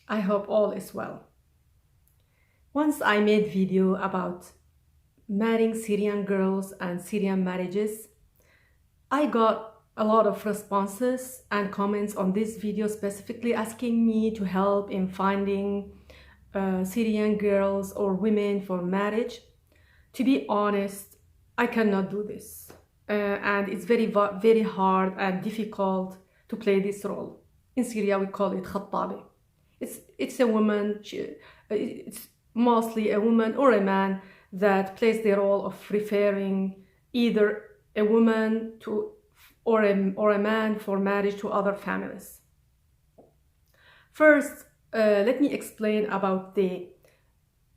I hope all is well. Once I made video about marrying Syrian girls and Syrian marriages. I got a lot of responses and comments on this video, specifically asking me to help in finding Syrian girls or women for marriage. To be honest, I cannot do this. And it's very hard and difficult to play this role. In Syria, we call it khattabi. It's a woman, it's mostly a woman or a man that plays the role of referring either a woman to or a man for marriage to other families. First, let me explain about the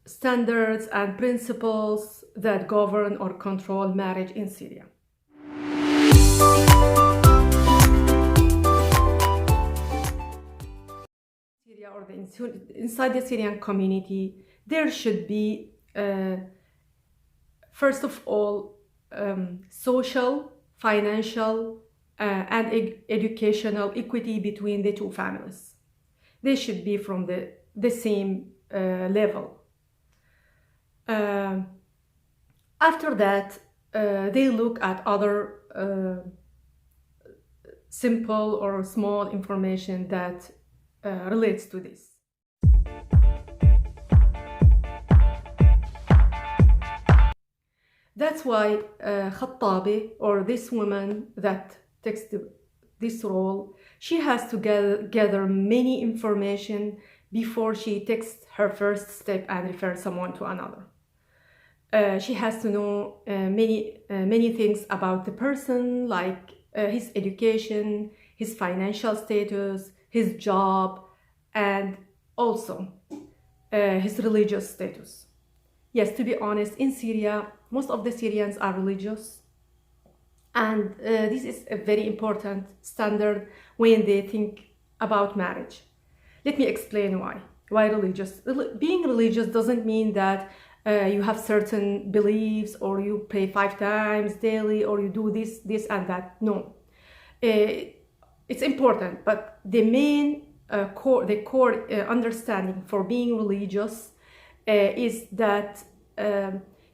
standards and principles that govern or control marriage in Syria. Syria or inside the Syrian community, there should be, first of all, social, financial, and educational equity between the two families. They should be from the same level. After that, they look at other simple or small information that relates to this. That's why Khattabi, or this woman that takes this role, she has to gather many information before she takes her first step and refers someone to another. She has to know many things about the person, like his education, his financial status, his job, and also his religious status. Yes, to be honest, in Syria, most of the Syrians are religious, and this is a very important standard when they think about marriage. Let me explain why. Why religious? Being religious doesn't mean that you have certain beliefs, or you pray 5 times daily, or you do this and that. No, it's important, but the main core understanding for being religious is that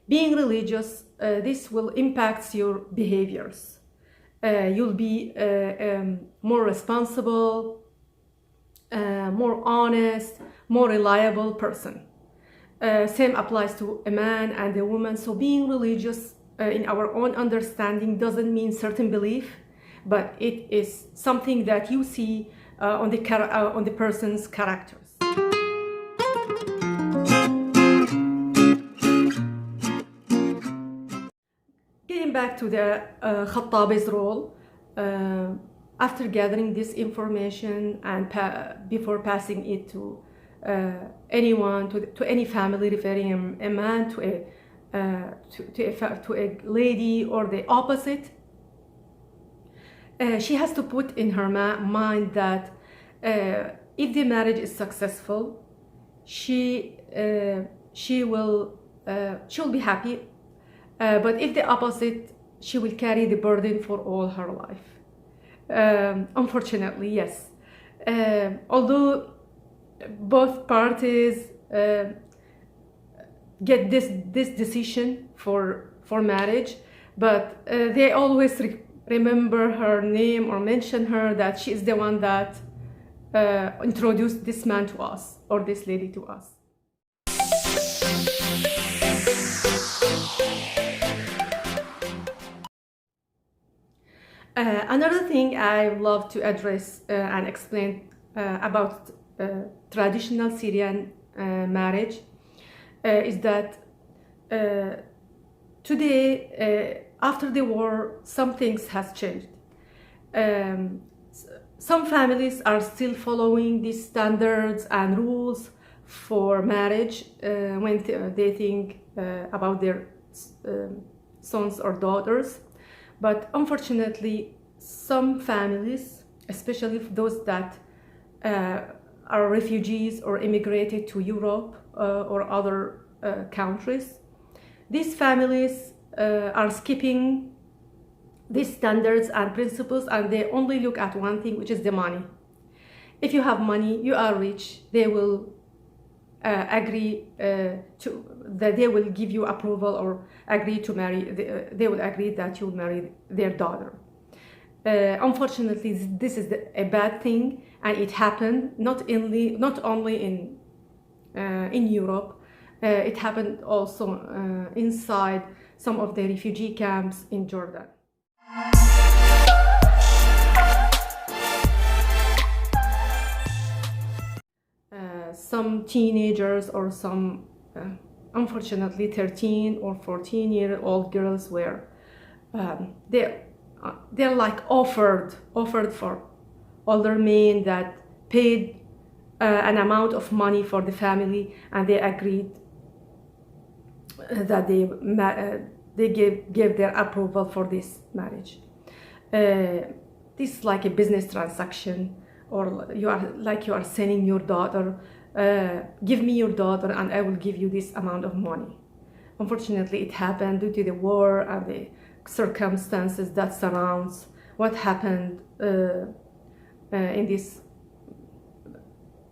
being religious, this will impact your behaviors. You'll be more responsible, more honest, more reliable person. Same applies to a man and a woman. So being religious in our own understanding doesn't mean certain belief, but it is something that you see on the person's characters. Getting back to the Khattabi's role, after gathering this information and before passing it to anyone, to any family, referring a man to a lady or the opposite, she has to put in her mind that if the marriage is successful, she'll be happy, but if the opposite, she will carry the burden for all her life. Unfortunately, yes. Although both parties get this decision for marriage, but they always remember her name or mention her, that she is the one that introduced this man to us or this lady to us. Another thing I love to address and explain about traditional Syrian marriage is that today, after the war, some things has changed. Some families are still following these standards and rules for marriage when they think about their sons or daughters. But unfortunately, some families, especially those that are refugees or immigrated to Europe or other countries, these families are skipping these standards and principles, and they only look at one thing, which is the money. If you have money, you are rich, they will agree they will give you approval or agree to marry. They will agree that you will marry their daughter. Unfortunately, this is a bad thing, and it happened not only in Europe. It happened also inside some of the refugee camps in Jordan. Some teenagers or some unfortunately 13 or 14-year-old girls were they're like offered for older men that paid an amount of money for the family, and they agreed that they gave their approval for this marriage. This is like a business transaction, or you are sending your daughter, give me your daughter and I will give you this amount of money. Unfortunately, it happened due to the war and the circumstances that surrounds what happened in this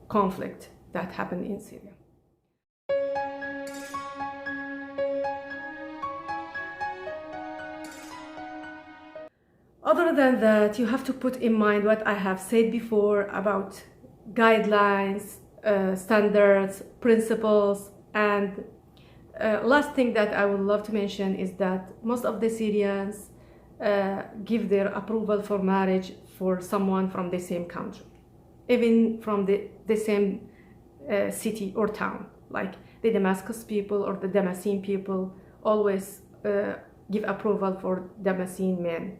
conflict that happened in Syria. Other than that, you have to put in mind what I have said before about guidelines, standards, principles, and last thing that I would love to mention is that most of the Syrians give their approval for marriage for someone from the same country, even from the same city or town. Like the Damascus people or the Damascene people always give approval for Damascene men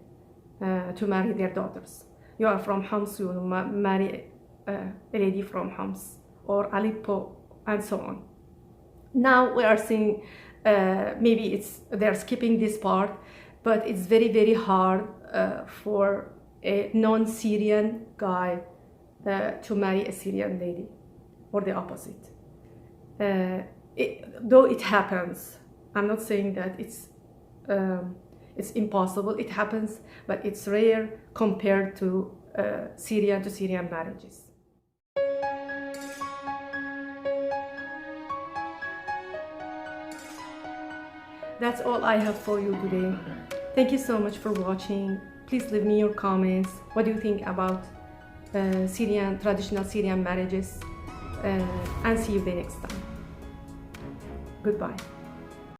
to marry their daughters. You are from Homs, you will marry a lady from Homs or Aleppo, and so on. Now we are seeing maybe they're skipping this part, but it's very, very hard for a non-Syrian guy to marry a Syrian lady, or the opposite. Though it happens, I'm not saying that it's impossible. It happens, but it's rare compared to Syrian to Syrian marriages. That's all I have for you today. Thank you so much for watching. Please leave me your comments. What do you think about traditional Syrian marriages? And see you the next time. Goodbye.